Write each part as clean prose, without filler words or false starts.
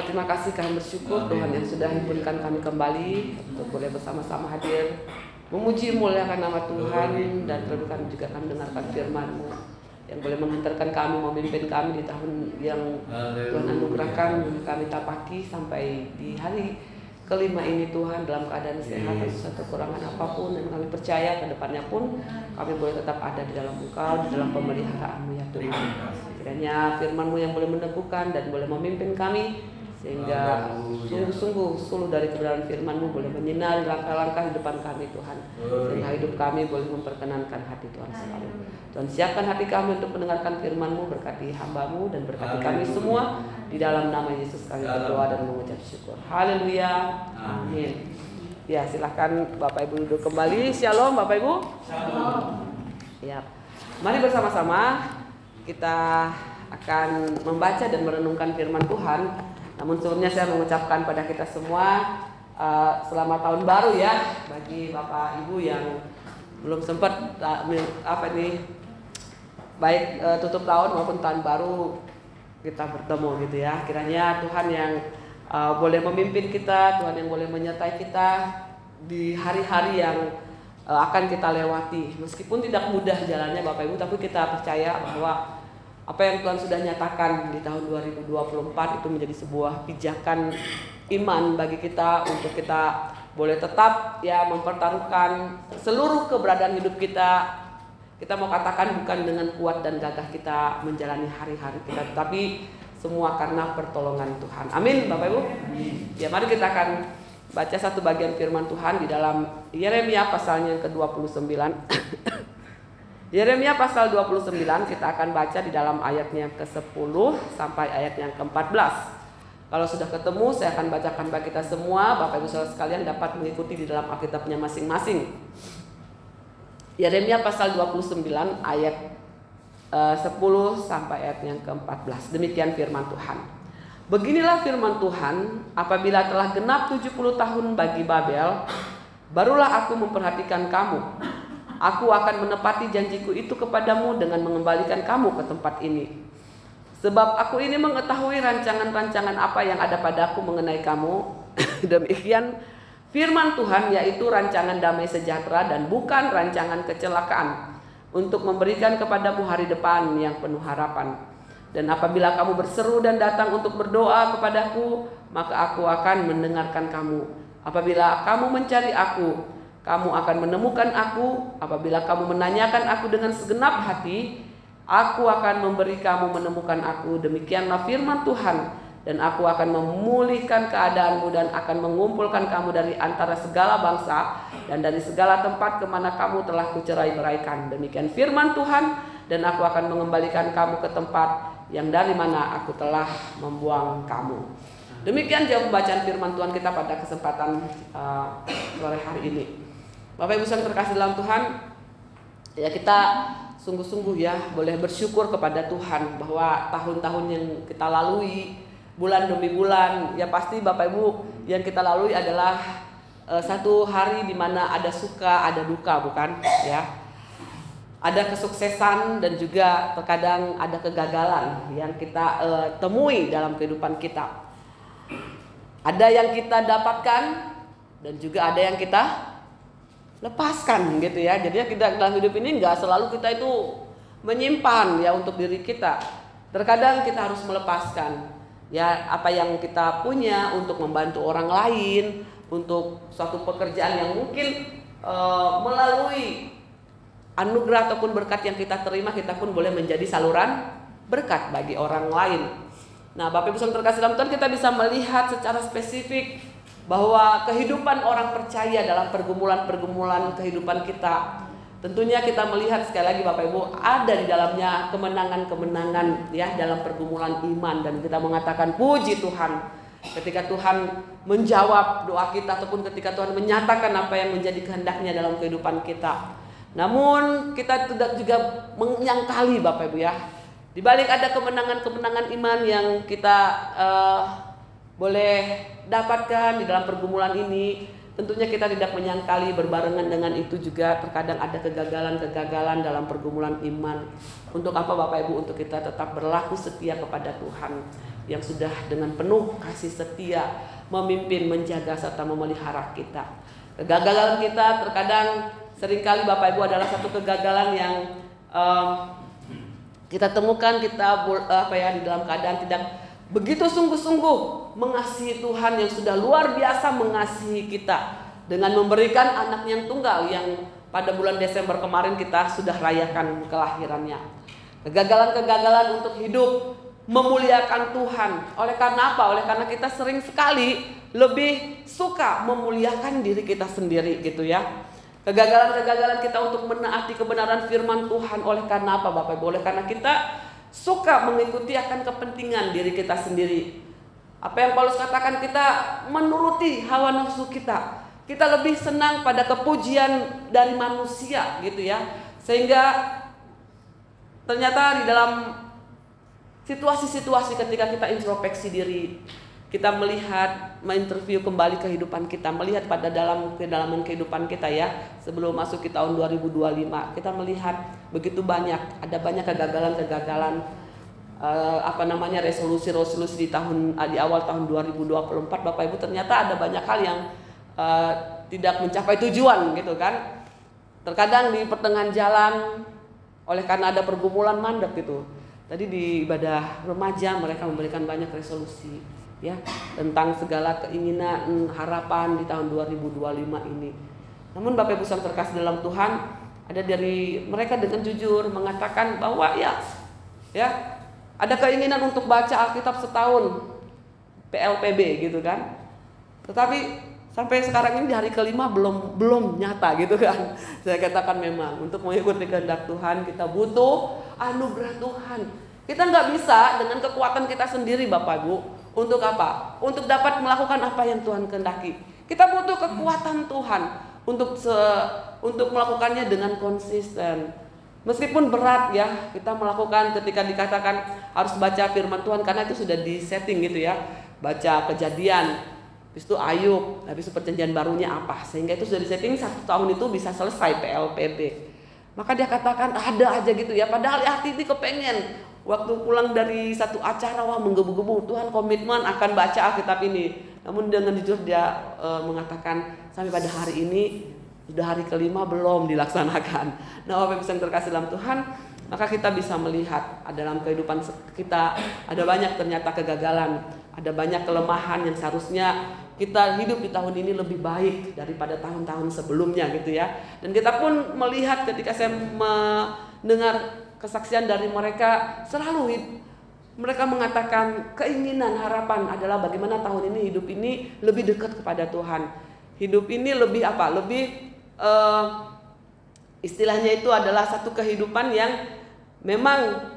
Terima kasih, kami bersyukur Tuhan yang sudah himpunkan kami kembali untuk boleh bersama-sama hadir memuji muliakan nama Tuhan, dan terlebih kami juga akan mendengarkan firman-Mu yang boleh menghantarkan kami, memimpin kami di tahun yang Tuhan anugerahkan kami tapaki sampai di hari kelima ini Tuhan dalam keadaan sehat tanpa satu kekurangan apapun, dan kami percaya ke depannya pun kami boleh tetap ada di dalam Engkau, di dalam pemeliharaan-Mu ya Tuhan. Kiranya firman-Mu yang boleh meneguhkan dan boleh memimpin kami, sehingga sungguh-sungguh suluh dari kebenaran firman-Mu boleh menyinari langkah-langkah di depan kami Tuhan, sehingga hidup kami boleh memperkenankan hati Tuhan selalu. Tuhan, siapkan hati kami untuk mendengarkan firman-Mu, berkati hamba-Mu dan berkati kami semua. Di dalam nama Yesus kami berdoa dan mengucap syukur. Haleluya. Amin. Ya, silahkan Bapak Ibu duduk kembali. Shalom Bapak Ibu. Shalom. Ya. Mari bersama-sama kita akan membaca dan merenungkan firman Tuhan. Namun sebelumnya saya mengucapkan pada kita semua selamat tahun baru ya bagi Bapak Ibu yang belum sempat baik tutup tahun maupun tahun baru kita bertemu gitu ya. Kiranya Tuhan yang boleh memimpin kita, Tuhan yang boleh menyertai kita di hari-hari yang akan kita lewati. Meskipun tidak mudah jalannya Bapak Ibu, tapi kita percaya bahwa apa yang Tuhan sudah nyatakan di tahun 2024 itu menjadi sebuah pijakan iman bagi kita untuk kita boleh tetap ya mempertaruhkan seluruh keberadaan hidup kita. Kita mau katakan bukan dengan kuat dan gagah kita menjalani hari-hari kita, tapi semua karena pertolongan Tuhan. Amin Bapak Ibu. Ya, mari kita akan baca satu bagian firman Tuhan di dalam Yeremia pasalnya yang ke-29. Yeremia pasal 29 kita akan baca di dalam ayatnya yang ke-10 sampai ayat yang ke-14. Kalau sudah ketemu saya akan bacakan bagi kita semua. Bapak Ibu Saudara sekalian dapat mengikuti di dalam Alkitabnya masing-masing. Yeremia pasal 29 ayat 10 sampai ayat yang ke-14. Demikian firman Tuhan. Beginilah firman Tuhan, apabila telah genap 70 tahun bagi Babel, barulah aku memperhatikan kamu. Aku akan menepati janjiku itu kepadamu dengan mengembalikan kamu ke tempat ini. Sebab aku ini mengetahui rancangan-rancangan apa yang ada padaku mengenai kamu. Demikian firman Tuhan, yaitu rancangan damai sejahtera dan bukan rancangan kecelakaan, untuk memberikan kepadamu hari depan yang penuh harapan. Dan apabila kamu berseru dan datang untuk berdoa kepadaku, maka aku akan mendengarkan kamu. Apabila kamu mencari aku, kamu akan menemukan aku. Apabila kamu menanyakan aku dengan segenap hati, aku akan memberi kamu menemukan aku. Demikianlah firman Tuhan. Dan aku akan memulihkan keadaanmu dan akan mengumpulkan kamu dari antara segala bangsa dan dari segala tempat kemana kamu telah kucerai-beraikan. Demikian firman Tuhan. Dan aku akan mengembalikan kamu ke tempat yang dari mana aku telah membuang kamu. Demikian jawab bacaan firman Tuhan kita pada kesempatan sore hari ini. Bapak Ibu yang terkasih dalam Tuhan, ya kita sungguh-sungguh ya boleh bersyukur kepada Tuhan bahwa tahun-tahun yang kita lalui, bulan demi bulan, ya pasti Bapak Ibu yang kita lalui adalah satu hari di mana ada suka, ada duka, bukan? Ya, ada kesuksesan dan juga terkadang ada kegagalan yang kita temui dalam kehidupan kita. Ada yang kita dapatkan dan juga ada yang kita lepaskan gitu ya. Jadi kita dalam hidup ini nggak selalu kita itu menyimpan ya untuk diri kita. Terkadang kita harus melepaskan ya apa yang kita punya untuk membantu orang lain, untuk suatu pekerjaan yang mungkin melalui anugerah ataupun berkat yang kita terima, kita pun boleh menjadi saluran berkat bagi orang lain. Nah, Bapak Ibu yang terkasih dalam Tuhan, kita bisa melihat secara spesifik bahwa kehidupan orang percaya dalam pergumulan-pergumulan kehidupan kita, tentunya kita melihat sekali lagi Bapak Ibu ada di dalamnya kemenangan-kemenangan ya dalam pergumulan iman, dan kita mengatakan puji Tuhan ketika Tuhan menjawab doa kita ataupun ketika Tuhan menyatakan apa yang menjadi kehendaknya dalam kehidupan kita. Namun kita tidak juga menyangkali Bapak Ibu ya, di balik ada kemenangan-kemenangan iman yang kita boleh dapatkan di dalam pergumulan ini, tentunya kita tidak menyangkali berbarengan dengan itu juga terkadang ada kegagalan-kegagalan dalam pergumulan iman. Untuk apa Bapak Ibu? Untuk kita tetap berlaku setia kepada Tuhan yang sudah dengan penuh kasih setia memimpin, menjaga serta memelihara kita. Kegagalan kita terkadang seringkali Bapak Ibu adalah satu kegagalan yang kita temukan kita di dalam keadaan tidak begitu sungguh-sungguh mengasihi Tuhan yang sudah luar biasa mengasihi kita dengan memberikan anak yang tunggal yang pada bulan Desember kemarin kita sudah rayakan kelahirannya. Kegagalan-kegagalan untuk hidup memuliakan Tuhan. Oleh karena apa? Oleh karena kita sering sekali lebih suka memuliakan diri kita sendiri gitu ya. Kegagalan-kegagalan kita untuk menaati kebenaran firman Tuhan oleh karena apa Bapak Ibu? Oleh karena kita suka mengikuti akan kepentingan diri kita sendiri. Apa yang Paulus katakan, kita menuruti hawa nafsu kita. Kita lebih senang pada kepujian dari manusia gitu ya. Sehingga ternyata di dalam situasi-situasi ketika kita introspeksi diri, kita melihat, menginterview kembali kehidupan kita, melihat pada kedalaman kehidupan kita ya, sebelum masuk ke tahun 2025, kita melihat begitu banyak, ada banyak kegagalan-kegagalan, resolusi-resolusi di awal tahun 2024, Bapak Ibu, ternyata ada banyak hal yang tidak mencapai tujuan gitu kan. Terkadang di pertengahan jalan, oleh karena ada pergumulan mandek gitu. Tadi di ibadah remaja mereka memberikan banyak resolusi ya tentang segala keinginan, harapan di tahun 2025 ini. Namun Bapak Ibu yang terkasih dalam Tuhan, ada dari mereka dengan jujur mengatakan bahwa ya ada keinginan untuk baca Alkitab setahun PLPB gitu kan. Tetapi sampai sekarang ini di hari kelima belum nyata gitu kan. Saya katakan memang untuk mengikuti kehendak Tuhan kita butuh anugerah Tuhan. Kita nggak bisa dengan kekuatan kita sendiri Bapak Ibu. Untuk apa? Untuk dapat melakukan apa yang Tuhan kehendaki. Kita butuh kekuatan Tuhan untuk melakukannya dengan konsisten. Meskipun berat ya kita melakukan ketika dikatakan harus baca firman Tuhan, karena itu sudah disetting gitu ya. Baca Kejadian, habis itu Ayub, habis itu perjanjian barunya apa. Sehingga itu sudah disetting 1 tahun itu bisa selesai PLPB. Maka dia katakan ada aja gitu ya. Padahal hati ini kepengen. Waktu pulang dari satu acara, wah menggebu-gebu, Tuhan komitmen akan baca Alkitab ini. Namun dengan jujur dia mengatakan sampai pada hari ini sudah hari kelima belum dilaksanakan. Nah Bapak Ibu yang terkasih dalam Tuhan, maka kita bisa melihat dalam kehidupan kita ada banyak ternyata kegagalan, ada banyak kelemahan yang seharusnya kita hidup di tahun ini lebih baik daripada tahun-tahun sebelumnya gitu ya. Dan kita pun melihat ketika saya mendengar kesaksian dari mereka, selalu mereka mengatakan keinginan, harapan adalah bagaimana tahun ini hidup ini lebih dekat kepada Tuhan. Hidup ini lebih istilahnya itu adalah satu kehidupan yang memang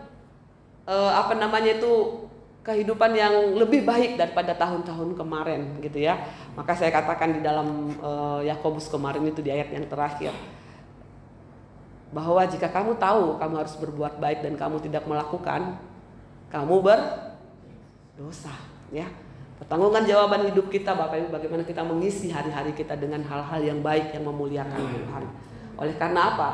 kehidupan yang lebih baik daripada tahun-tahun kemarin gitu ya. Maka saya katakan di dalam Yakobus kemarin itu di ayat yang terakhir, bahwa jika kamu tahu kamu harus berbuat baik dan kamu tidak melakukan, kamu berdosa ya. Pertanggungan jawaban hidup kita Bapak Ibu, bagaimana kita mengisi hari-hari kita dengan hal-hal yang baik yang memuliakan Tuhan. Oleh karena apa?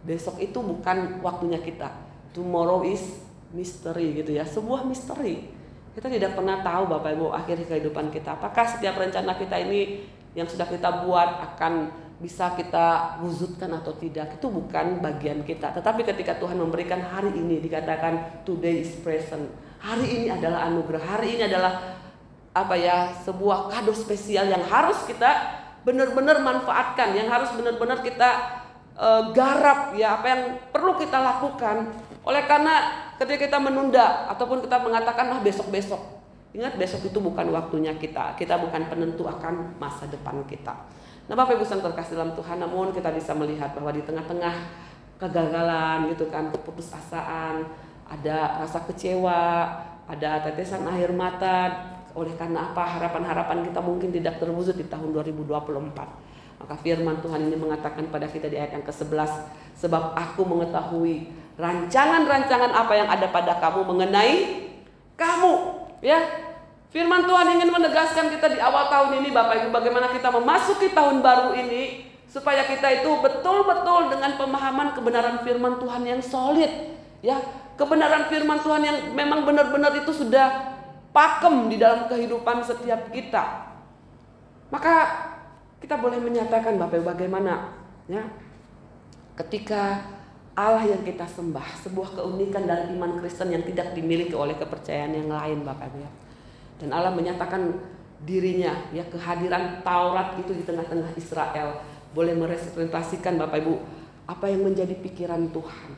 Besok itu bukan waktunya kita. Tomorrow is mystery gitu ya, sebuah misteri. Kita tidak pernah tahu Bapak Ibu akhir kehidupan kita. Apakah setiap rencana kita ini yang sudah kita buat akan bisa kita wujudkan atau tidak, itu bukan bagian kita. Tetapi ketika Tuhan memberikan hari ini, dikatakan today is present. Hari ini adalah anugerah, hari ini adalah sebuah kado spesial yang harus kita benar-benar manfaatkan, yang harus benar-benar kita garap ya, apa yang perlu kita lakukan. Oleh karena ketika kita menunda ataupun kita mengatakan besok-besok, ingat besok itu bukan waktunya kita bukan penentu akan masa depan kita. Nah Bapak Ibu yang terkasih dalam Tuhan, namun kita bisa melihat bahwa di tengah-tengah kegagalan gitu kan, keputusasaan, ada rasa kecewa, ada tetesan air mata. Oleh karena apa? Harapan-harapan kita mungkin tidak terwujud di tahun 2024. Maka firman Tuhan ini mengatakan pada kita di ayat yang ke-11, sebab aku mengetahui rancangan-rancangan apa yang ada pada kamu mengenai kamu ya. Firman Tuhan ingin menegaskan kita di awal tahun ini Bapak Ibu, bagaimana kita memasuki tahun baru ini, supaya kita itu betul-betul dengan pemahaman kebenaran firman Tuhan yang solid ya. Kebenaran firman Tuhan yang memang benar-benar itu sudah pakem di dalam kehidupan setiap kita. Maka kita boleh menyatakan Bapak Ibu bagaimana ya, ketika Allah yang kita sembah, sebuah keunikan dari iman Kristen yang tidak dimiliki oleh kepercayaan yang lain, Bapak Ibu ya. Dan Allah menyatakan dirinya, ya, kehadiran Taurat itu di tengah-tengah Israel boleh merepresentasikan, Bapak Ibu, apa yang menjadi pikiran Tuhan,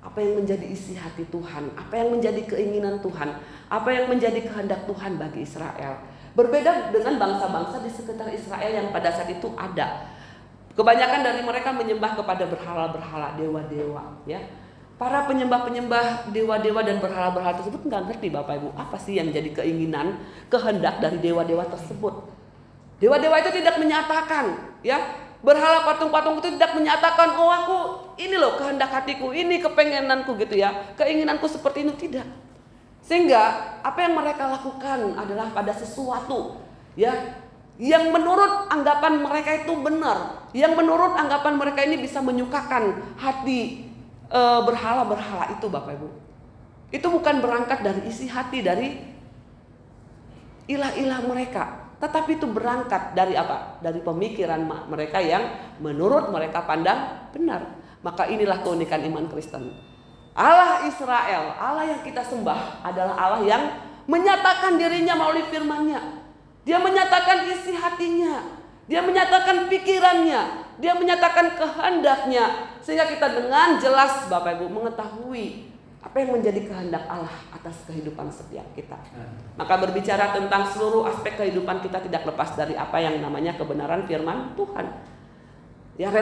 apa yang menjadi isi hati Tuhan, apa yang menjadi keinginan Tuhan, apa yang menjadi kehendak Tuhan bagi Israel. Berbeda dengan bangsa-bangsa di sekitar Israel yang pada saat itu ada. Kebanyakan dari mereka menyembah kepada berhala-berhala, dewa-dewa, ya. Para penyembah-penyembah dewa-dewa dan berhala-berhala tersebut nggak ngerti, Bapak Ibu, apa sih yang menjadi keinginan, kehendak dari dewa-dewa tersebut. Dewa-dewa itu tidak menyatakan, ya, berhala patung-patung itu tidak menyatakan, oh aku ini loh kehendak hatiku, ini kepengenanku gitu ya, keinginanku seperti ini, tidak. Sehingga apa yang mereka lakukan adalah pada sesuatu, ya, yang menurut anggapan mereka itu benar, yang menurut anggapan mereka ini bisa menyukakan hati berhala-berhala itu, Bapak Ibu. Itu bukan berangkat dari isi hati dari ilah-ilah mereka, tetapi itu berangkat dari apa? Dari pemikiran mereka yang menurut mereka pandang benar. Maka inilah keunikan iman Kristen. Allah Israel, Allah yang kita sembah adalah Allah yang menyatakan dirinya melalui firman-Nya. Dia menyatakan isi hatinya, dia menyatakan pikirannya, dia menyatakan kehendaknya, sehingga kita dengan jelas, Bapak Ibu, mengetahui apa yang menjadi kehendak Allah atas kehidupan setiap kita. Maka berbicara tentang seluruh aspek kehidupan kita tidak lepas dari apa yang namanya kebenaran firman Tuhan. Ya,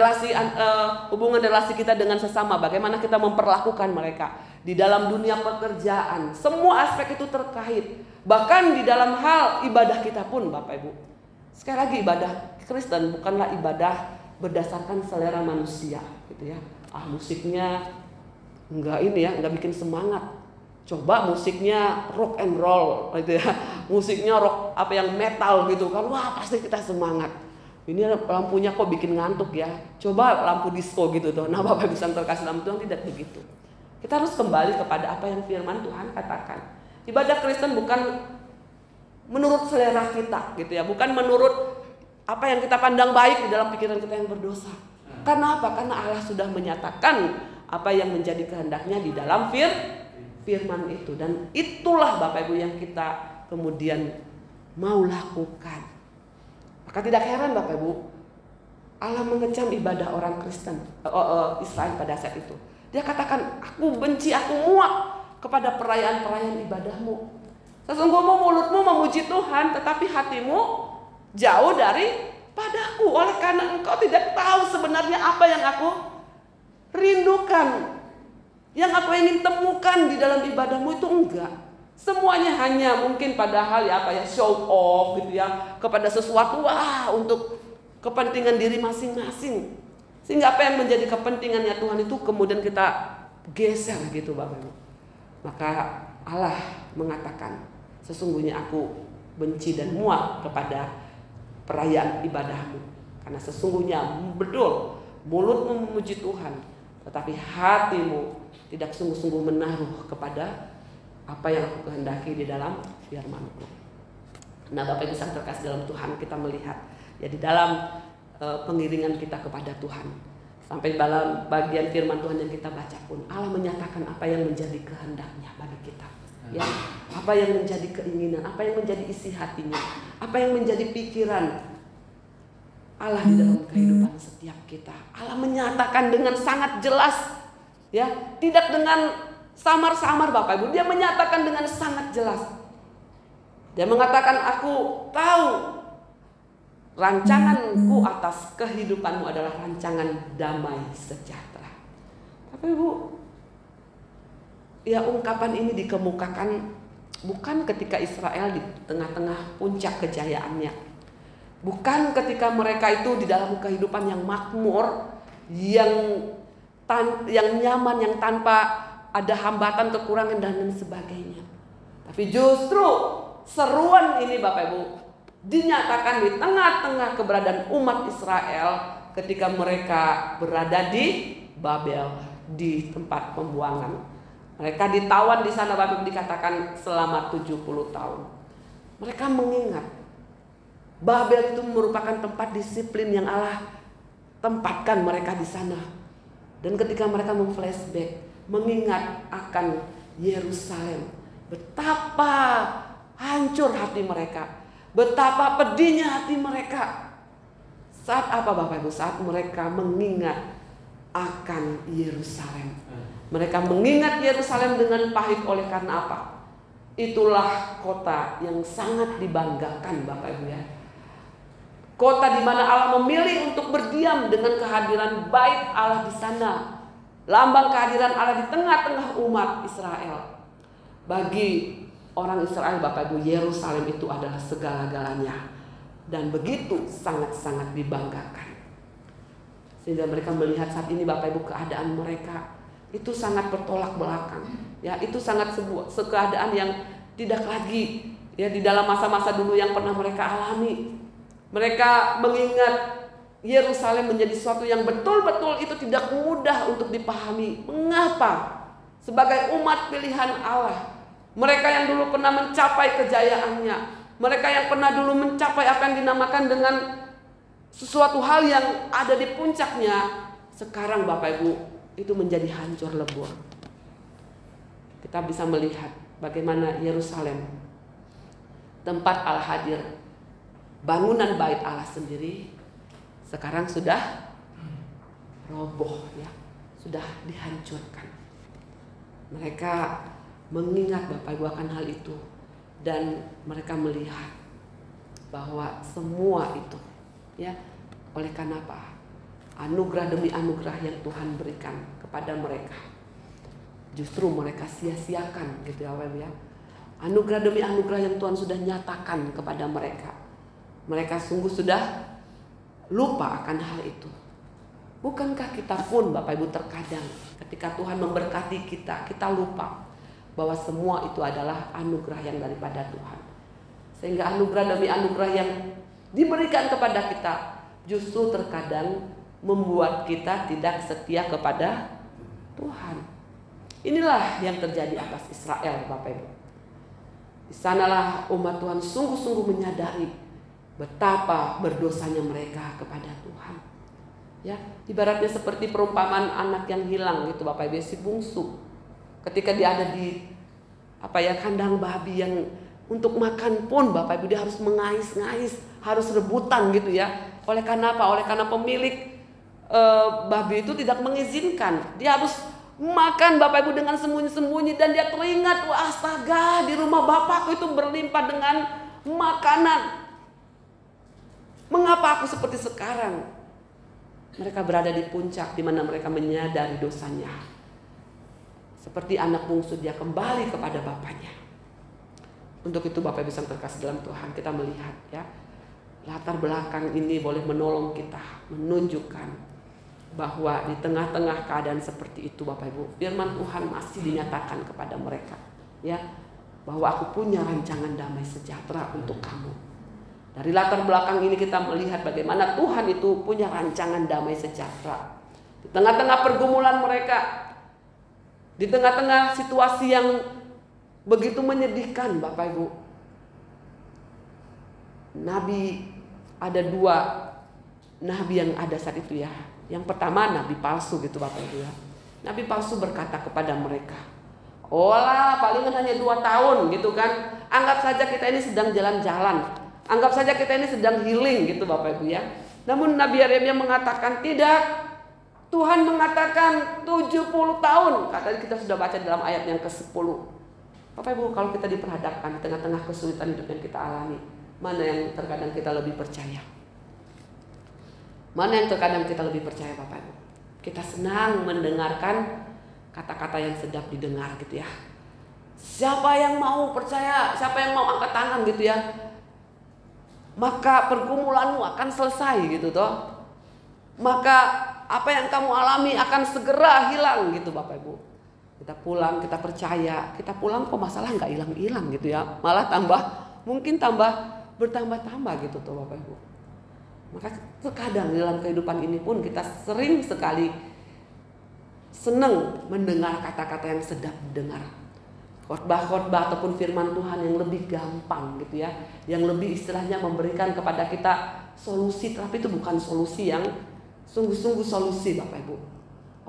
hubungan relasi kita dengan sesama, bagaimana kita memperlakukan mereka di dalam dunia pekerjaan, semua aspek itu terkait. Bahkan di dalam hal ibadah kita pun, Bapak Ibu. Sekali lagi, ibadah Kristen bukanlah ibadah berdasarkan selera manusia, gitu ya. Musiknya enggak ini ya, enggak bikin semangat. Coba musiknya rock and roll, gitu ya. Musiknya rock apa yang metal gitu kan, wah pasti kita semangat. Ini lampunya kok bikin ngantuk ya. Coba lampu disco gitu tuh. Nah, Bapak bisa terkasih dalam Tuhan, tidak begitu. Kita harus kembali kepada apa yang firman Tuhan katakan. Ibadah Kristen bukan menurut selera kita, gitu ya. Bukan menurut apa yang kita pandang baik di dalam pikiran kita yang berdosa. Karena apa? Karena Allah sudah menyatakan apa yang menjadi kehendaknya di dalam firman itu. Dan itulah, Bapak Ibu, yang kita kemudian mau lakukan. Maka tidak heran, Bapak Ibu, Allah mengecam ibadah orang Kristen, Israel pada saat itu. Dia katakan, aku benci, aku muak kepada perayaan-perayaan ibadahmu. Sesungguhnya mulutmu memuji Tuhan, tetapi hatimu jauh dari padaku. Oleh karena engkau tidak tahu sebenarnya apa yang aku rindukan, yang aku ingin temukan di dalam ibadahmu itu enggak. Semuanya hanya mungkin padahal ya apa ya, show off gitu ya, kepada sesuatu untuk kepentingan diri masing-masing. Sehingga apa yang menjadi kepentingannya Tuhan itu kemudian kita geser gitu, Bapak Ibu. Maka Allah mengatakan, sesungguhnya aku benci dan muak kepada perayaan ibadahmu. Karena sesungguhnya betul mulutmu memuji Tuhan, tetapi hatimu tidak sungguh-sungguh menaruh kepada apa yang aku kehendaki di dalam firman-Ku. Nah, Bapak Ibu yang terkasih dalam Tuhan, kita melihat ya di dalam pengiringan kita kepada Tuhan, sampai dalam bagian firman Tuhan yang kita baca pun, Allah menyatakan apa yang menjadi kehendaknya bagi kita, ya, apa yang menjadi keinginan, apa yang menjadi isi hatinya, apa yang menjadi pikiran Allah di dalam kehidupan setiap kita. Allah menyatakan dengan sangat jelas, ya, tidak dengan samar-samar, Bapak Ibu. Dia menyatakan dengan sangat jelas. Dia mengatakan, aku tahu rancanganku atas kehidupanmu adalah rancangan damai sejahtera. Bapak Ibu, ya, ungkapan ini dikemukakan bukan ketika Israel di tengah-tengah puncak kejayaannya, bukan ketika mereka itu di dalam kehidupan yang makmur, yang nyaman, yang tanpa ada hambatan, kekurangan dan lain sebagainya. Tapi justru seruan ini, Bapak Ibu, dinyatakan di tengah-tengah keberadaan umat Israel ketika mereka berada di Babel, di tempat pembuangan. Mereka ditawan di sana, Bapak Ibu, dikatakan selama 70 tahun. Mereka mengingat Babel itu merupakan tempat disiplin yang Allah tempatkan mereka di sana. Dan ketika mereka memflashback, mengingat akan Yerusalem, betapa hancur hati mereka, betapa pedihnya hati mereka. Saat apa Bapak Ibu? Saat mereka mengingat akan Yerusalem. Mereka mengingat Yerusalem dengan pahit. Oleh karena apa? Itulah kota yang sangat dibanggakan Bapak Ibu ya. Kota di mana Allah memilih untuk berdiam dengan kehadiran bait Allah di sana. Lambang kehadiran Allah di tengah-tengah umat Israel. Bagi orang Israel Bapak Ibu, Yerusalem itu adalah segala-galanya. Dan begitu sangat-sangat dibanggakan. Sehingga mereka melihat saat ini Bapak Ibu keadaan mereka itu sangat bertolak belakang. Ya, itu sangat sebuah keadaan yang tidak lagi ya di dalam masa-masa dulu yang pernah mereka alami. Mereka mengingat Yerusalem menjadi sesuatu yang betul-betul itu tidak mudah untuk dipahami. Mengapa? Sebagai umat pilihan Allah, mereka yang dulu pernah mencapai kejayaannya, mereka yang pernah dulu mencapai apa yang dinamakan dengan sesuatu hal yang ada di puncaknya, sekarang Bapak Ibu itu menjadi hancur lebur. Kita bisa melihat bagaimana Yerusalem, tempat Allah hadir, bangunan bait Allah sendiri sekarang sudah roboh ya, sudah dihancurkan. Mereka mengingat Bapak Ibu akan hal itu dan mereka melihat bahwa semua itu ya oleh karena apa? Anugerah demi anugerah yang Tuhan berikan kepada mereka, justru mereka sia-siakan gitu ya Bapak Ibu ya. Anugerah demi anugerah yang Tuhan sudah nyatakan kepada mereka, mereka sungguh sudah lupa akan hal itu. Bukankah kita pun Bapak Ibu terkadang ketika Tuhan memberkati kita, kita lupa bahwa semua itu adalah anugerah yang daripada Tuhan. Sehingga anugerah demi anugerah yang diberikan kepada kita justru terkadang membuat kita tidak setia kepada Tuhan. Inilah yang terjadi atas Israel Bapak Ibu. Di sanalah umat Tuhan sungguh-sungguh menyadari betapa berdosanya mereka kepada Tuhan. Ya, ibaratnya seperti perumpamaan anak yang hilang gitu Bapak Ibu, si bungsu. Ketika dia ada di kandang babi yang untuk makan pun Bapak Ibu dia harus mengais-ngais, harus rebutan gitu ya. Oleh karena apa? Oleh karena pemilik babi itu tidak mengizinkan. Dia harus makan Bapak Ibu dengan sembunyi-sembunyi dan dia teringat, wah astaga di rumah bapakku itu berlimpah dengan makanan. Mengapa aku seperti sekarang? Mereka berada di puncak di mana mereka menyadari dosanya. Seperti anak bungsu dia kembali kepada bapaknya. Untuk itu Bapak Ibu yang terkasih dalam Tuhan, kita melihat ya latar belakang ini boleh menolong kita menunjukkan bahwa di tengah-tengah keadaan seperti itu Bapak Ibu, firman Tuhan masih dinyatakan kepada mereka ya bahwa aku punya rancangan damai sejahtera untuk kamu. Dari latar belakang ini kita melihat bagaimana Tuhan itu punya rancangan damai sejahtera. Di tengah-tengah pergumulan mereka, di tengah-tengah situasi yang begitu menyedihkan Bapak Ibu, ada dua nabi yang ada saat itu ya. Yang pertama nabi palsu gitu Bapak Ibu ya. Nabi palsu berkata kepada mereka, "Olah palingan hanya 2 tahun gitu kan. Anggap saja kita ini sedang jalan-jalan. Anggap saja kita ini sedang healing gitu Bapak Ibu ya." Namun Nabi Yeremia mengatakan tidak. Tuhan mengatakan 70 tahun. Katanya kita sudah baca dalam ayat yang ke-10. Bapak Ibu, kalau kita diperhadapkan di tengah-tengah kesulitan hidup yang kita alami, mana yang terkadang kita lebih percaya? Mana yang terkadang kita lebih percaya Bapak Ibu? Kita senang mendengarkan kata-kata yang sedap didengar gitu ya. Siapa yang mau percaya, siapa yang mau angkat tangan gitu ya, maka pergumulanmu akan selesai gitu toh. Maka apa yang kamu alami akan segera hilang gitu Bapak Ibu. Kita pulang, kita percaya, kita pulang kok masalah nggak hilang-hilang gitu ya, malah mungkin bertambah-tambah gitu tuh Bapak Ibu. Maka terkadang dalam kehidupan ini pun kita sering sekali senang mendengar kata-kata yang sedap didengar, khotbah-khotbah ataupun firman Tuhan yang lebih gampang gitu ya, yang lebih istilahnya memberikan kepada kita solusi, tapi itu bukan solusi yang sungguh-sungguh solusi Bapak Ibu.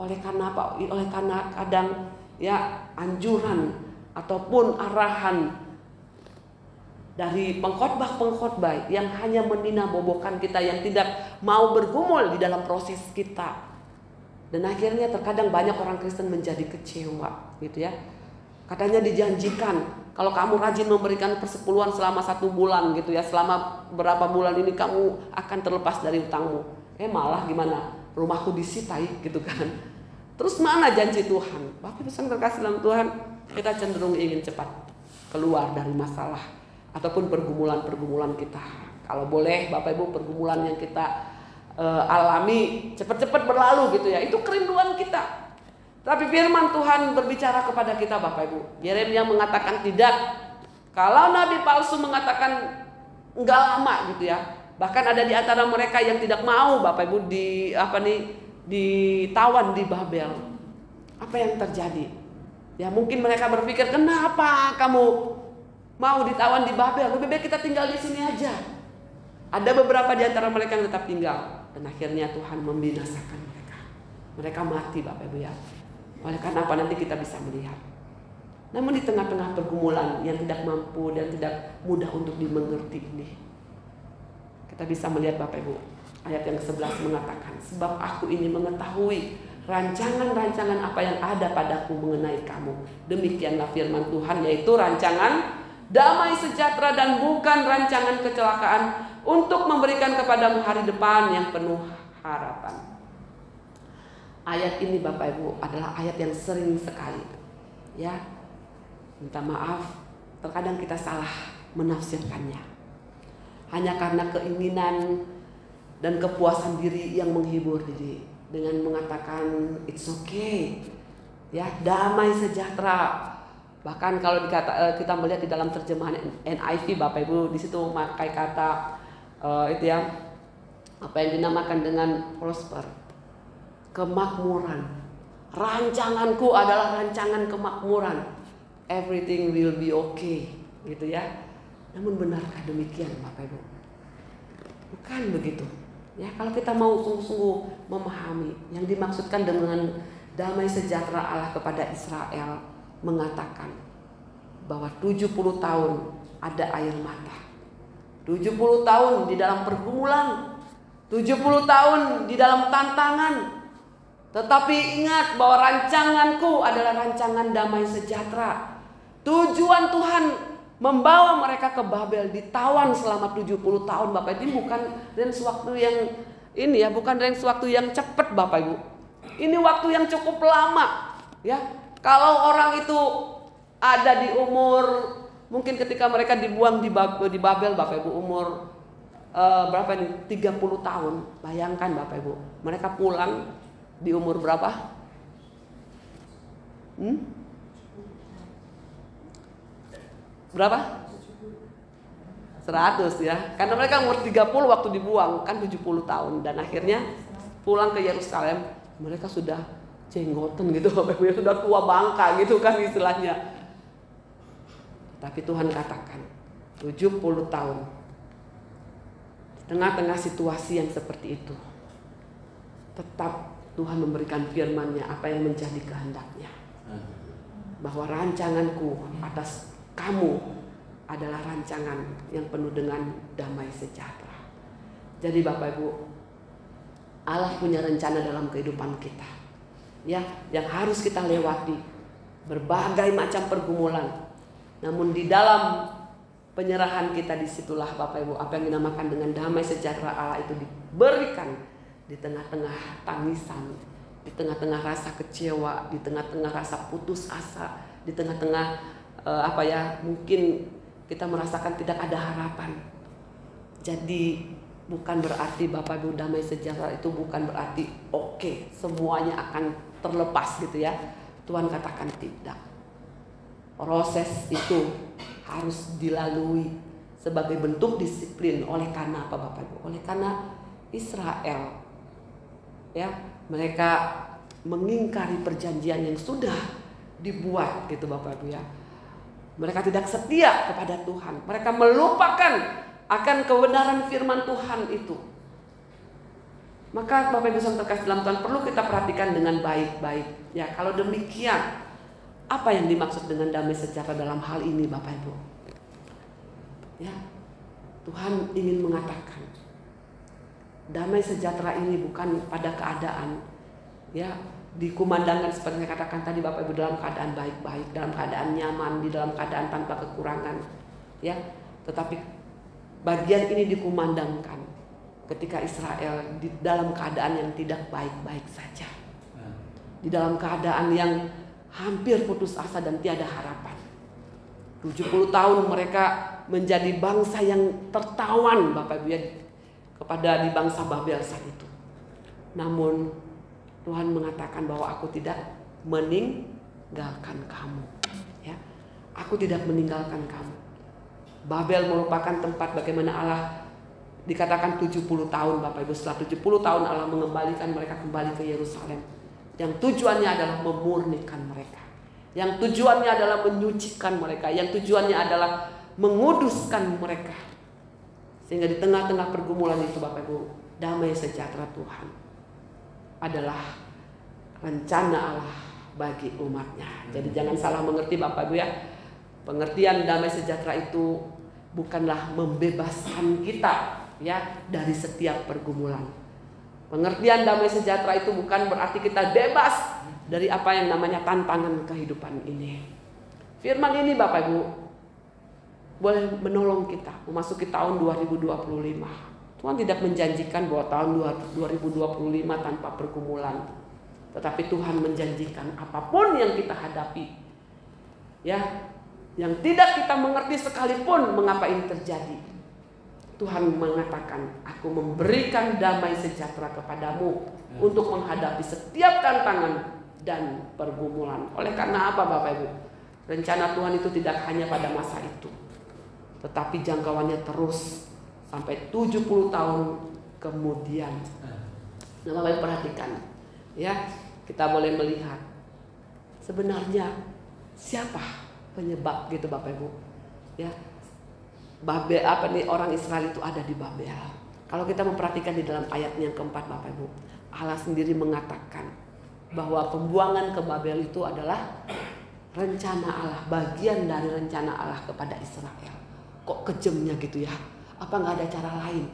Oleh karena apa? Oleh karena kadang ya anjuran ataupun arahan dari pengkhotbah yang hanya meninabobokan kita, yang tidak mau bergumul di dalam proses kita. Dan akhirnya terkadang banyak orang Kristen menjadi kecewa gitu ya. Katanya dijanjikan kalau kamu rajin memberikan persepuluhan selama 1 bulan gitu ya, selama berapa bulan ini kamu akan terlepas dari utangmu. Malah gimana? Rumahku disitai gitu kan. Terus mana janji Tuhan? Bapak Ibu yang terkasih dalam Tuhan, kita cenderung ingin cepat keluar dari masalah ataupun pergumulan-pergumulan kita. Kalau boleh Bapak Ibu, pergumulan yang kita alami cepat-cepat berlalu gitu ya, itu kerinduan kita. Tapi firman Tuhan berbicara kepada kita Bapak Ibu. Yeremia mengatakan tidak. Kalau nabi palsu mengatakan enggak lama gitu ya. Bahkan ada di antara mereka yang tidak mau Bapak Ibu ditawan di Babel. Apa yang terjadi? Ya mungkin mereka berpikir, kenapa kamu mau ditawan di Babel? Lebih baik kita tinggal di sini aja. Ada beberapa di antara mereka yang tetap tinggal. Dan akhirnya Tuhan membinasakan mereka. Mereka mati Bapak Ibu ya. Oleh karena apa nanti kita bisa melihat. Namun di tengah-tengah pergumulan yang tidak mampu dan tidak mudah untuk dimengerti ini, kita bisa melihat Bapak Ibu. Ayat yang ke-11 mengatakan, sebab aku ini mengetahui rancangan-rancangan apa yang ada padaku mengenai kamu. Demikianlah firman Tuhan, yaitu rancangan damai sejahtera dan bukan rancangan kecelakaan, untuk memberikan kepadamu hari depan yang penuh harapan. Ayat ini Bapak Ibu adalah ayat yang sering sekali ya, minta maaf, terkadang kita salah menafsirkannya. Hanya karena keinginan dan kepuasan diri yang menghibur diri dengan mengatakan it's okay ya, damai sejahtera. Bahkan kalau kita melihat di dalam terjemahan NIV Bapak Ibu, di situ memakai kata itu ya, apa yang dinamakan dengan prosper, kemakmuran. Rancanganku adalah rancangan kemakmuran. Everything will be okay, gitu ya. Namun benarkah demikian Bapak Ibu? Bukan begitu. Ya, kalau kita mau sungguh-sungguh memahami yang dimaksudkan dengan damai sejahtera Allah kepada Israel, mengatakan bahwa 70 tahun ada air mata. 70 tahun di dalam pergumulan, 70 tahun di dalam tantangan. Tetapi ingat bahwa rancanganku adalah rancangan damai sejahtera. Tujuan Tuhan membawa mereka ke Babel, ditawan selama 70 tahun Bapak. Ini bukan range waktu yang ini ya, bukan range waktu yang cepat Bapak Ibu. Ini waktu yang cukup lama ya. Kalau orang itu ada di umur, mungkin ketika mereka dibuang di Babel Bapak Ibu umur berapa nih? 30 tahun. Bayangkan Bapak Ibu, mereka pulang di umur berapa? Berapa? 100 ya. Karena mereka umur 30 waktu dibuang, kan 70 tahun. Dan akhirnya pulang ke Yerusalem, mereka sudah jenggotan gitu Bapak Ibu, sudah tua bangka gitu kan istilahnya. Tapi Tuhan katakan 70 tahun di tengah-tengah situasi yang seperti itu, tetap Tuhan memberikan firman-Nya apa yang menjadi kehendak-Nya, bahwa rancanganku atas kamu adalah rancangan yang penuh dengan damai sejahtera. Jadi Bapak Ibu, Allah punya rencana dalam kehidupan kita ya, yang harus kita lewati berbagai macam pergumulan. Namun di dalam penyerahan kita, disitulah Bapak Ibu apa yang dinamakan dengan damai sejahtera Allah itu diberikan di tengah-tengah tangisan, di tengah-tengah rasa kecewa, di tengah-tengah rasa putus asa, di tengah-tengah mungkin kita merasakan tidak ada harapan. Jadi bukan berarti Bapak Ibu damai sejahtera itu bukan berarti oke, semuanya akan terlepas gitu ya. Tuhan katakan tidak. Proses itu harus dilalui sebagai bentuk disiplin. Oleh karena apa Bapak Ibu? Oleh karena Israel ya, mereka mengingkari perjanjian yang sudah dibuat gitu Bapak Ibu ya. Mereka tidak setia kepada Tuhan. Mereka melupakan akan kebenaran firman Tuhan itu. Maka Bapak Ibu yang terkasih dalam Tuhan, perlu kita perhatikan dengan baik-baik. Ya, kalau demikian, apa yang dimaksud dengan damai sejahtera dalam hal ini, Bapak Ibu? Ya, Tuhan ingin mengatakan damai sejahtera ini bukan pada keadaan, ya, dikumandangkan seperti saya katakan tadi Bapak Ibu, dalam keadaan baik-baik, dalam keadaan nyaman, di dalam keadaan tanpa kekurangan, ya. Tetapi bagian ini dikumandangkan ketika Israel di dalam keadaan yang tidak baik-baik saja, di dalam keadaan yang hampir putus asa dan tiada harapan. 70 tahun mereka menjadi bangsa yang tertawan, Bapak Ibu, ya, kepada di bangsa Babel saat itu. Namun Tuhan mengatakan bahwa aku tidak meninggalkan kamu, ya. Aku tidak meninggalkan kamu. Babel merupakan tempat bagaimana Allah dikatakan 70 tahun, Bapak Ibu. Setelah 70 tahun Allah mengembalikan mereka kembali ke Yerusalem, yang tujuannya adalah memurnikan mereka, yang tujuannya adalah menyucikan mereka, yang tujuannya adalah menguduskan mereka. Sehingga di tengah-tengah pergumulan itu, Bapak Ibu, damai sejahtera Tuhan adalah rencana Allah bagi umatnya. Jadi jangan salah mengerti, Bapak Ibu, ya. Pengertian damai sejahtera itu bukanlah membebaskan kita, ya, dari setiap pergumulan. Pengertian damai sejahtera itu bukan berarti kita bebas dari apa yang namanya tantangan kehidupan ini. Firman ini, Bapak Ibu, boleh menolong kita memasuki tahun 2025. Tuhan tidak menjanjikan bahwa tahun 2025 tanpa pergumulan. Tetapi Tuhan menjanjikan apapun yang kita hadapi, ya, yang tidak kita mengerti sekalipun mengapa ini terjadi, Tuhan mengatakan, aku memberikan damai sejahtera kepadamu untuk menghadapi setiap tantangan dan pergumulan. Oleh karena apa, Bapak Ibu? Rencana Tuhan itu tidak hanya pada masa itu, tetapi jangkauannya terus sampai 70 tahun kemudian. Nah, Bapak Ibu perhatikan, ya, kita boleh melihat sebenarnya siapa penyebab gitu, Bapak Ibu, ya. Babel, orang Israel itu ada di Babel. Kalau kita memperhatikan di dalam ayat yang keempat, Bapak Ibu, Allah sendiri mengatakan bahwa pembuangan ke Babel itu adalah rencana Allah, bagian dari rencana Allah kepada Israel. Kok kejamnya gitu, ya? Apa nggak ada cara lain?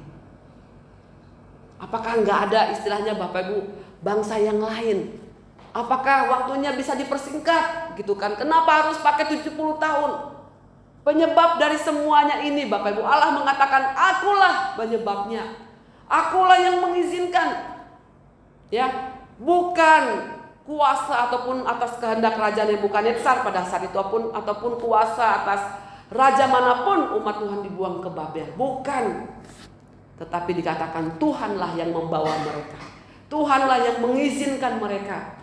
Apakah nggak ada istilahnya, Bapak Ibu, bangsa yang lain? Apakah waktunya bisa dipersingkat gitu kan? Kenapa harus pakai 70 tahun? Penyebab dari semuanya ini, Bapak Ibu, Allah mengatakan, akulah penyebabnya. Akulah yang mengizinkan. Ya, bukan kuasa ataupun atas kehendak Raja Nebukadnezar pada saat itu, ataupun kuasa atas raja manapun umat Tuhan dibuang ke Babel. Bukan. Tetapi dikatakan Tuhanlah yang membawa mereka. Tuhanlah yang mengizinkan mereka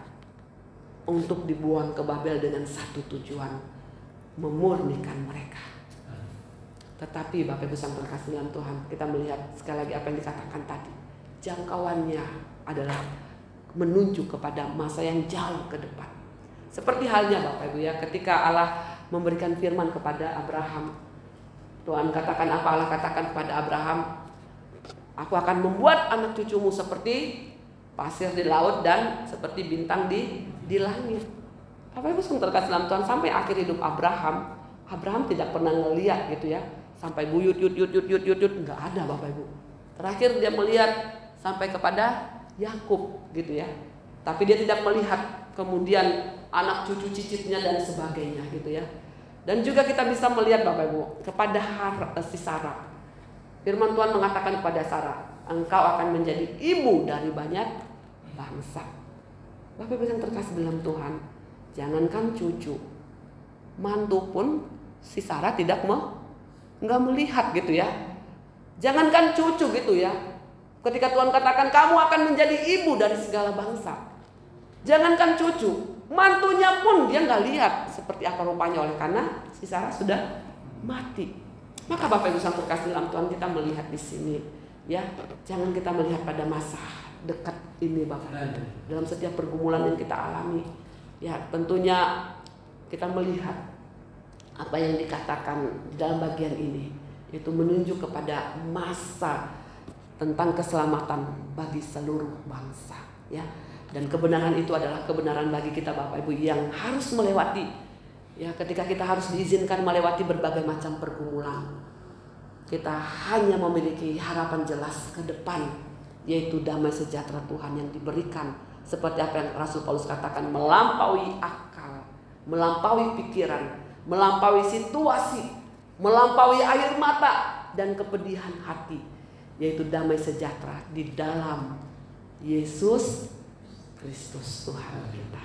untuk dibuang ke Babel dengan satu tujuan, memurnikan mereka. Tetapi Bapak Ibu yang terkasih dalam Tuhan, kita melihat sekali lagi apa yang dikatakan tadi. Jangkauannya adalah menuju kepada masa yang jauh ke depan. Seperti halnya, Bapak Ibu, ya, ketika Allah memberikan firman kepada Abraham. Tuhan katakan apa? Allah katakan kepada Abraham, aku akan membuat anak cucumu seperti pasir di laut dan seperti bintang di langit. Bapak Ibu yang terkasih dalam Tuhan, sampai akhir hidup Abraham tidak pernah ngeliat gitu, ya, sampai buyut nggak ada, Bapak Ibu. Terakhir dia melihat sampai kepada Yakub gitu, ya. Tapi dia tidak melihat kemudian anak cucu cicitnya dan sebagainya gitu, ya. Dan juga kita bisa melihat, Bapak Ibu, kepada si Sarah. Firman Tuhan mengatakan kepada Sarah, engkau akan menjadi ibu dari banyak bangsa. Bapak Ibu yang terkasih dalam Tuhan, jangankan cucu, mantu pun si Sarah nggak melihat gitu, ya. Jangankan cucu gitu, ya. Ketika Tuhan katakan kamu akan menjadi ibu dari segala bangsa, jangankan cucu, mantunya pun dia nggak lihat seperti apa rupanya, oleh karena si Sarah sudah mati. Maka Bapak Ibu yang terkasih dalam Tuhan, kita melihat di sini, ya, jangan kita melihat pada masa dekat ini, Bapak Ibu. Dalam setiap pergumulan yang kita alami, ya, tentunya kita melihat apa yang dikatakan dalam bagian ini, itu menunjuk kepada masa tentang keselamatan bagi seluruh bangsa, ya. Dan kebenaran itu adalah kebenaran bagi kita Bapak Ibu yang harus melewati, ya, ketika kita harus diizinkan melewati berbagai macam pergumulan. Kita hanya memiliki harapan jelas ke depan, yaitu damai sejahtera Tuhan yang diberikan seperti apa yang Rasul Paulus katakan, melampaui akal, melampaui pikiran, melampaui situasi, melampaui air mata dan kepedihan hati, yaitu damai sejahtera di dalam Yesus Kristus Tuhan kita.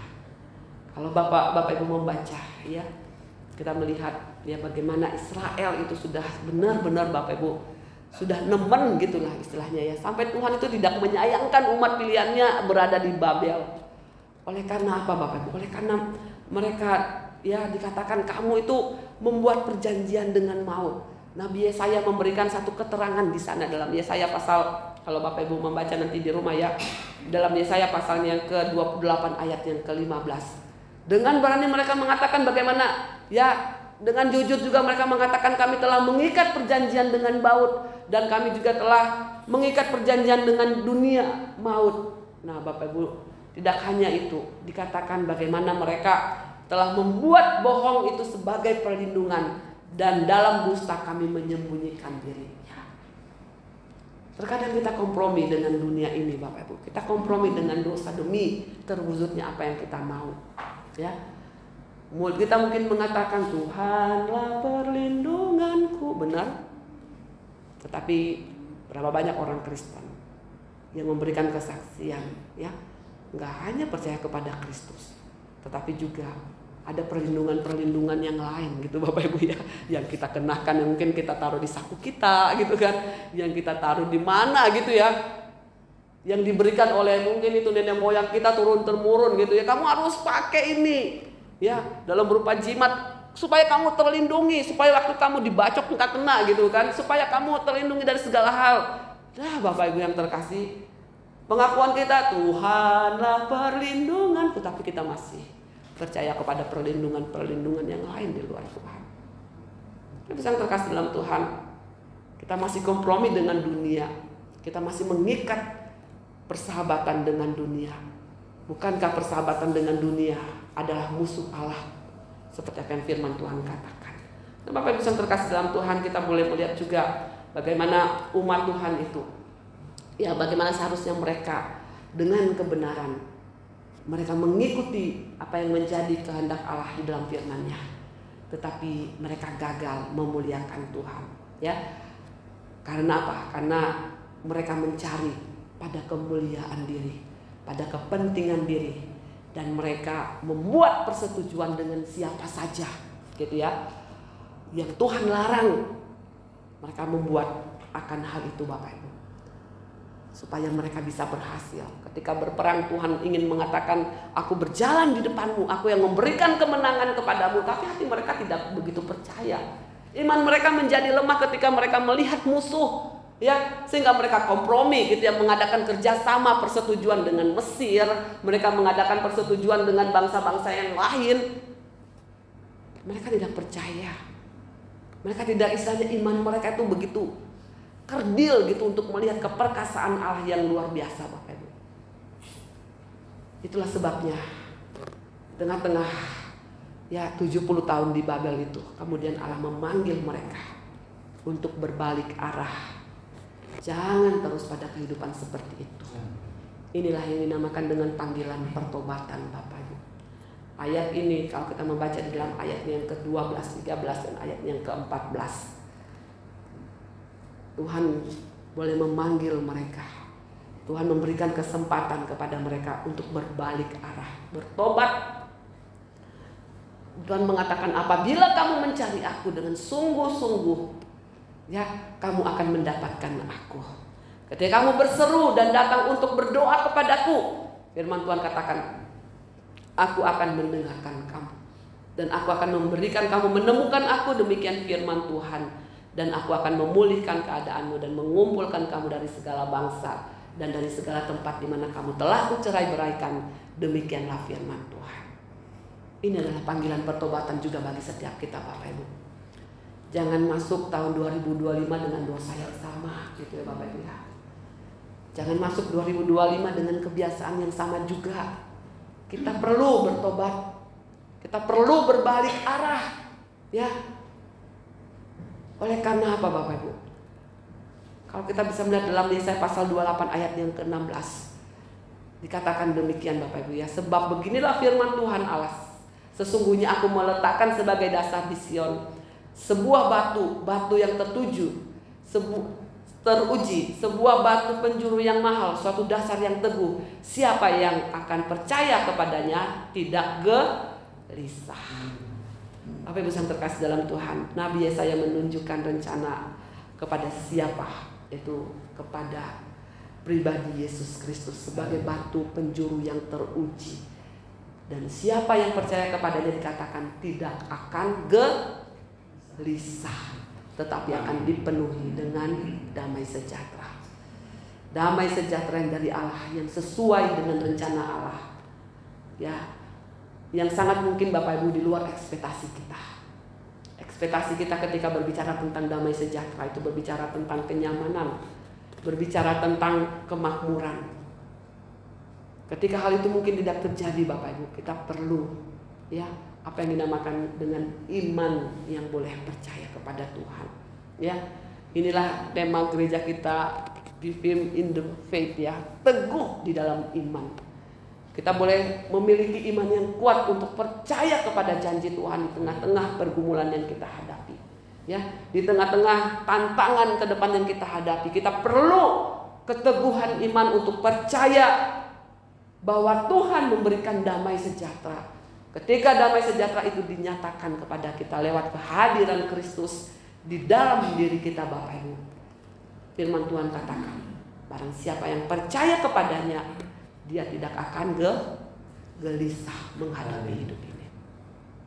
Kalau Bapak Ibu membaca, ya, kita melihat ya bagaimana Israel itu sudah benar-benar Bapak Ibu sudah nemen gitulah istilahnya, ya, sampai Tuhan itu tidak menyayangkan umat pilihannya berada di Babel. Oleh karena apa Bapak Ibu? Oleh karena mereka, ya, dikatakan kamu itu membuat perjanjian dengan maut. Nabi Yesaya memberikan satu keterangan di sana dalam Yesaya pasal, kalau Bapak Ibu membaca nanti di rumah, ya, dalam Yesaya pasalnya yang ke-28 ayat yang ke-15. Dengan berani mereka mengatakan bagaimana, ya, dengan jujur juga mereka mengatakan kami telah mengikat perjanjian dengan maut dan kami juga telah mengikat perjanjian dengan dunia maut. Nah Bapak Ibu, tidak hanya itu, dikatakan bagaimana mereka telah membuat bohong itu sebagai perlindungan dan dalam dusta kami menyembunyikan diri. Terkadang kita kompromi dengan dunia ini Bapak Ibu. Kita kompromi dengan dosa demi terwujudnya apa yang kita mau, ya. Kita mungkin mengatakan Tuhanlah perlindunganku, benar. Tetapi berapa banyak orang Kristen yang memberikan kesaksian, ya, nggak hanya percaya kepada Kristus, tetapi juga ada perlindungan-perlindungan yang lain gitu Bapak Ibu, ya, yang kita kenakan, yang mungkin kita taruh di saku kita gitu kan, yang kita taruh di mana gitu, ya, yang diberikan oleh mungkin itu nenek moyang kita turun temurun gitu, ya, kamu harus pakai ini, ya, dalam berupa jimat supaya kamu terlindungi, supaya waktu kamu dibacok nggak kena gitu kan, supaya kamu terlindungi dari segala hal. Nah Bapak Ibu yang terkasih, pengakuan kita Tuhanlah perlindungan, tetapi kita masih percaya kepada perlindungan-perlindungan yang lain di luar Tuhan. Kita yang terkasih dalam Tuhan, kita masih kompromi dengan dunia, kita masih mengikat persahabatan dengan dunia. Bukankah persahabatan dengan dunia adalah musuh Allah, seperti apa yang firman Tuhan katakan. Nah, Bapak Ibu yang terkasih dalam Tuhan, kita boleh melihat juga bagaimana umat Tuhan itu, ya, bagaimana seharusnya mereka dengan kebenaran mereka mengikuti apa yang menjadi kehendak Allah di dalam firman-Nya, tetapi mereka gagal memuliakan Tuhan, ya. Karena apa? Karena mereka mencari pada kemuliaan diri, pada kepentingan diri, dan mereka membuat persetujuan dengan siapa saja, gitu, ya, yang Tuhan larang. Mereka membuat akan hal itu Bapak Ibu, supaya mereka bisa berhasil. Ketika berperang Tuhan ingin mengatakan aku berjalan di depanmu, aku yang memberikan kemenangan kepadamu, tapi hati mereka tidak begitu percaya. Iman mereka menjadi lemah ketika mereka melihat musuh, ya, sehingga mereka kompromi gitu, ya, mengadakan kerjasama persetujuan dengan Mesir, mereka mengadakan persetujuan dengan bangsa-bangsa yang lain. Mereka tidak percaya, mereka tidak, istilahnya iman mereka itu begitu kerdil gitu untuk melihat keperkasaan Allah yang luar biasa Bapak Ibu. Itulah sebabnya tengah-tengah, ya, 70 tahun di Babel itu, kemudian Allah memanggil mereka untuk berbalik arah. Jangan terus pada kehidupan seperti itu. Inilah yang dinamakan dengan panggilan pertobatan Bapak Ibu. Ayat ini kalau kita membaca di dalam ayat yang ke-12, 13 dan ayat yang ke-14, Tuhan boleh memanggil mereka. Tuhan memberikan kesempatan kepada mereka untuk berbalik arah, bertobat. Tuhan mengatakan apabila kamu mencari aku dengan sungguh-sungguh, ya, kamu akan mendapatkan aku. Ketika kamu berseru dan datang untuk berdoa kepadaku, firman Tuhan katakan, aku akan mendengarkan kamu, dan aku akan memberikan kamu menemukan aku, demikian firman Tuhan. Dan aku akan memulihkan keadaanmu dan mengumpulkan kamu dari segala bangsa dan dari segala tempat di mana kamu telah kucerai-beraikan, demikianlah firman Tuhan. Ini adalah panggilan pertobatan juga bagi setiap kita Bapak Ibu. Jangan masuk tahun 2025 dengan dosa yang sama gitu, ya Bapak Ibu, ya. Jangan masuk 2025 dengan kebiasaan yang sama juga. Kita perlu bertobat. Kita perlu berbalik arah. Ya. Oleh karena apa Bapak Ibu? Kalau kita bisa melihat dalam Yesaya pasal 28 ayat yang ke-16. Dikatakan demikian Bapak Ibu ya. Sebab beginilah firman Tuhan Allah. Sesungguhnya aku meletakkan sebagai dasar di Sion sebuah batu yang teruji, sebuah batu penjuru yang mahal, suatu dasar yang teguh. Siapa yang akan percaya kepadanya tidak gelisah. Bapak Ibu yang terkasih dalam Tuhan, Nabi Yesaya menunjukkan rencana kepada siapa? Itu kepada pribadi Yesus Kristus sebagai batu penjuru yang teruji. Dan siapa yang percaya kepadanya dikatakan tidak akan gelisah, tetapi akan dipenuhi dengan damai sejahtera. Damai sejahtera yang dari Allah, yang sesuai dengan rencana Allah. Ya, yang sangat mungkin Bapak Ibu di luar ekspektasi kita. Ekspektasi kita ketika berbicara tentang damai sejahtera itu berbicara tentang kenyamanan, berbicara tentang kemakmuran. Ketika hal itu mungkin tidak terjadi Bapak Ibu, kita perlu ya apa yang dinamakan dengan iman yang boleh percaya kepada Tuhan. Ya, inilah tema gereja kita, Be Firm in the Faith ya, teguh di dalam iman. Kita boleh memiliki iman yang kuat untuk percaya kepada janji Tuhan di tengah-tengah pergumulan yang kita hadapi. Ya, di tengah-tengah tantangan ke depan yang kita hadapi, kita perlu keteguhan iman untuk percaya bahwa Tuhan memberikan damai sejahtera. Ketika damai sejahtera itu dinyatakan kepada kita lewat kehadiran Kristus di dalam diri kita Bapak Ibu. Firman Tuhan katakan, barang siapa yang percaya kepadanya, dia tidak akan gelisah menghadapi hidup ini.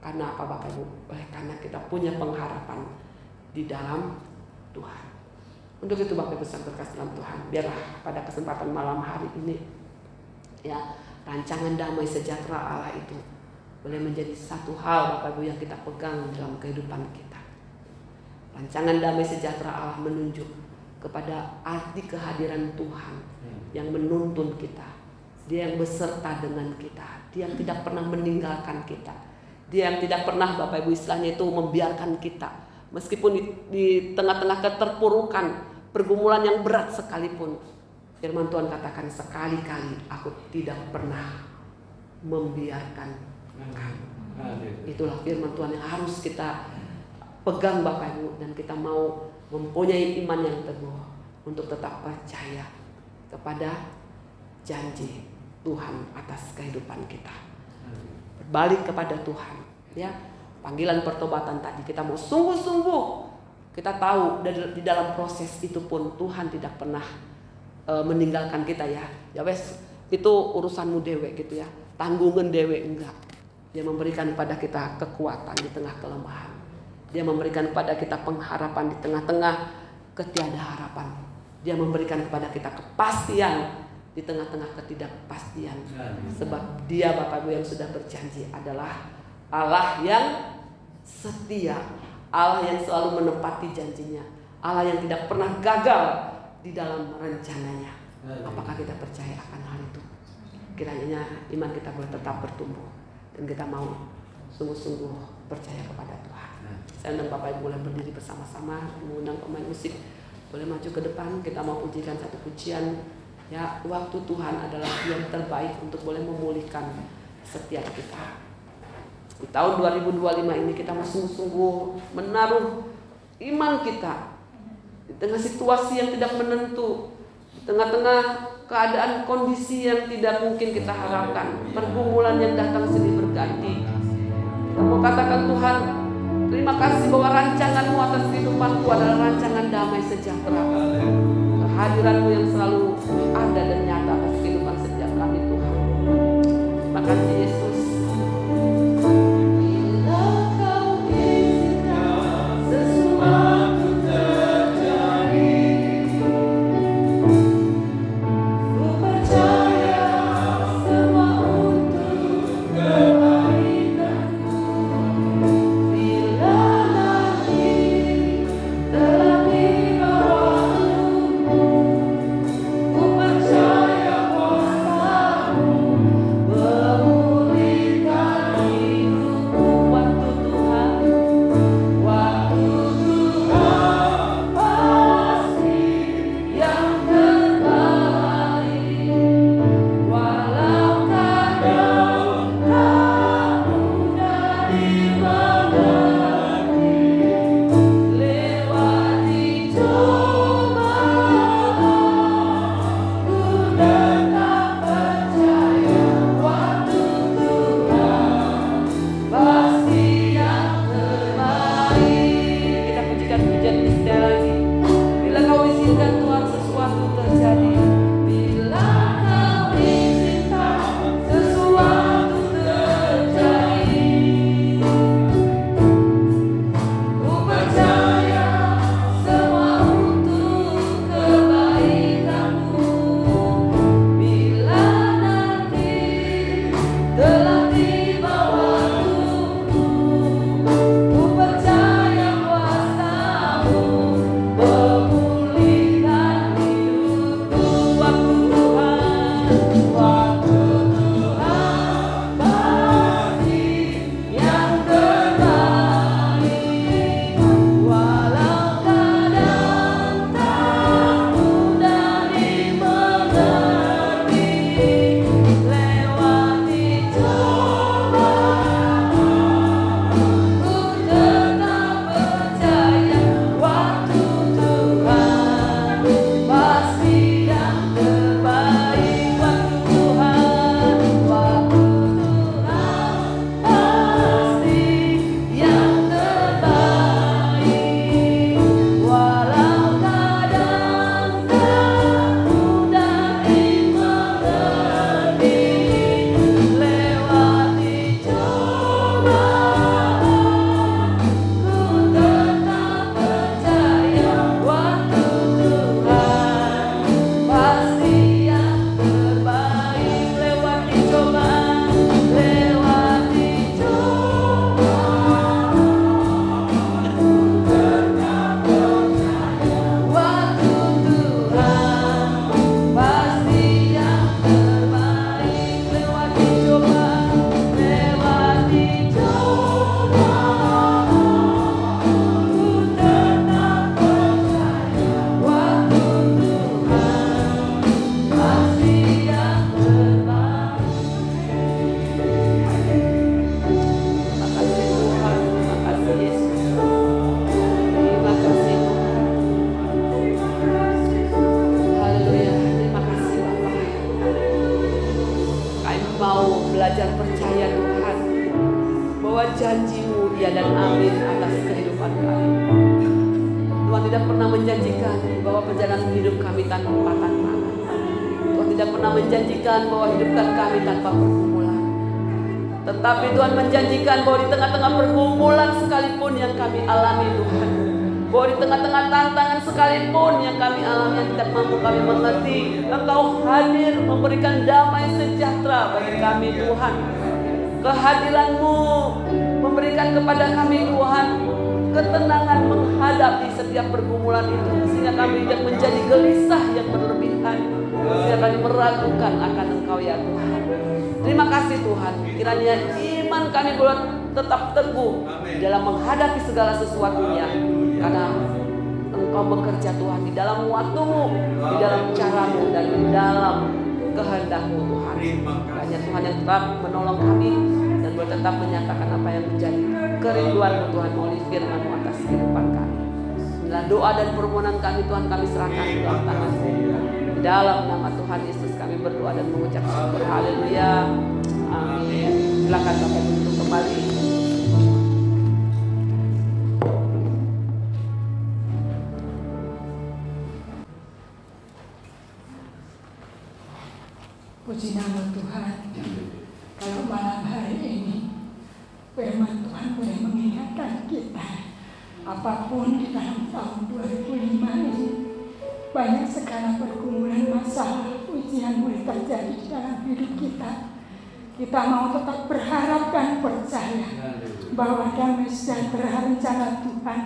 Karena apa Bapak Ibu? Oleh karena kita punya pengharapan di dalam Tuhan. Untuk itu Bapak Ibu yang terkasih dalam Tuhan, biarlah pada kesempatan malam hari ini ya, rancangan damai sejahtera Allah itu boleh menjadi satu hal Bapak Ibu yang kita pegang dalam kehidupan kita. Rancangan damai sejahtera Allah menunjuk kepada arti kehadiran Tuhan yang menuntun kita. Dia yang beserta dengan kita. Dia yang tidak pernah meninggalkan kita. Dia yang tidak pernah Bapak Ibu istilahnya itu membiarkan kita. Meskipun di tengah-tengah keterpurukan, pergumulan yang berat sekalipun, firman Tuhan katakan sekali-kali aku tidak pernah membiarkan kamu. Itulah firman Tuhan yang harus kita pegang Bapak Ibu, dan kita mau mempunyai iman yang teguh untuk tetap percaya kepada janji Tuhan atas kehidupan kita. Berbalik kepada Tuhan ya. Panggilan pertobatan tadi kita mau sungguh-sungguh. Kita tahu di dalam proses itu pun Tuhan tidak pernah meninggalkan kita ya. Ya wes, itu urusanmu dewe gitu ya. Tanggungan dewe enggak. Dia memberikan kepada kita kekuatan di tengah kelemahan. Dia memberikan kepada kita pengharapan di tengah-tengah ketiada harapan. Dia memberikan kepada kita kepastian di tengah-tengah ketidakpastian. Sebab Dia Bapak Ibu yang sudah berjanji adalah Allah yang setia, Allah yang selalu menepati janjinya, Allah yang tidak pernah gagal di dalam rencananya. Apakah kita percaya akan hal itu? Kiranya iman kita boleh tetap bertumbuh dan kita mau sungguh-sungguh percaya kepada Tuhan. Saya undang Bapak Ibu boleh berdiri bersama-sama, mengundang pemain musik boleh maju ke depan. Kita mau pujikan satu pujian ya. Waktu Tuhan adalah yang terbaik untuk boleh memulihkan setiap kita. Di tahun 2025 ini kita mau sungguh-sungguh menaruh iman kita di tengah situasi yang tidak menentu, di tengah-tengah keadaan kondisi yang tidak mungkin kita harapkan, pergumulan yang datang silih berganti. Kita mau katakan, Tuhan, terima kasih bahwa rancangan-Mu atas kehidupanku adalah rancangan damai sejahtera. Kehadiran-Mu yang selalu ada dan nyata atas kehidupan setiap kami, Tuhan. Terima kasih Yesus. Percaya dan amin atas kehidupan kami. Tuhan tidak pernah menjanjikan bahwa perjalanan hidup kami tanpa tantangan. Tuhan tidak pernah menjanjikan bahwa hidupkan kami tanpa pergumulan. Tetapi Tuhan menjanjikan bahwa di tengah-tengah pergumulan sekalipun yang kami alami Tuhan, bahwa di tengah-tengah tantangan sekalipun yang kami alami yang tidak mampu kami mengerti, Engkau hadir memberikan damai sejahtera bagi kami Tuhan. Kehadiran-Mu memberikan kepada kami Tuhan ketenangan menghadapi setiap pergumulan itu, sehingga kami tidak menjadi gelisah yang berlebihan, sehingga kami meragukan akan Engkau ya Tuhan. Terima kasih Tuhan, kiranya iman kami boleh tetap teguh dalam menghadapi segala sesuatunya, karena Engkau bekerja Tuhan di dalam waktu-Mu, di dalam cara-Mu, dan di dalam kehendak-Mu Tuhan. Hanya Tuhan yang tetap menolong kami dan boleh tetap menyatakan apa yang menjadi kerinduan-Mu Tuhan melalui firman-Mu atas kehidupan kami. Inilah doa dan permohonan kami Tuhan, kami serahkan di dalam tangan-Mu. Di dalam nama Tuhan Yesus kami berdoa dan mengucap syukur. Haleluya. Amin. Silakan Bapak duduk kembali. Puji nama Tuhan. Kalau malam hari ini firman Tuhan boleh mengingatkan kita, apapun di dalam tahun 2005 ini banyak segala pergumulan, masalah, ujian boleh terjadi di dalam hidup kita. Kita mau tetap berharap dan percaya bahwa damai sejahtera rencana Tuhan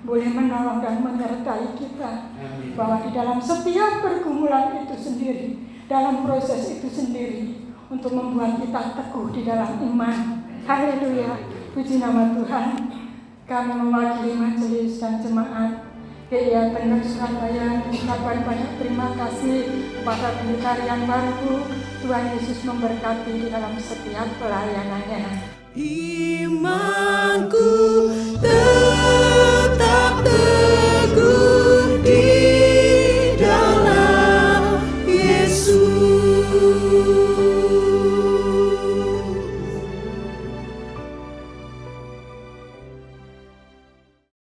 boleh menolong dan menyertai kita, bahwa di dalam setiap pergumulan itu sendiri, dalam proses itu sendiri, untuk membuat kita teguh di dalam iman. Haleluya, puji nama Tuhan. Kami mewakili majelis dan jemaat GIA Tengger Surabaya mengucapkan banyak terima kasih kepada pendeta Rian Baru. Tuhan Yesus memberkati di dalam setiap pelayanannya.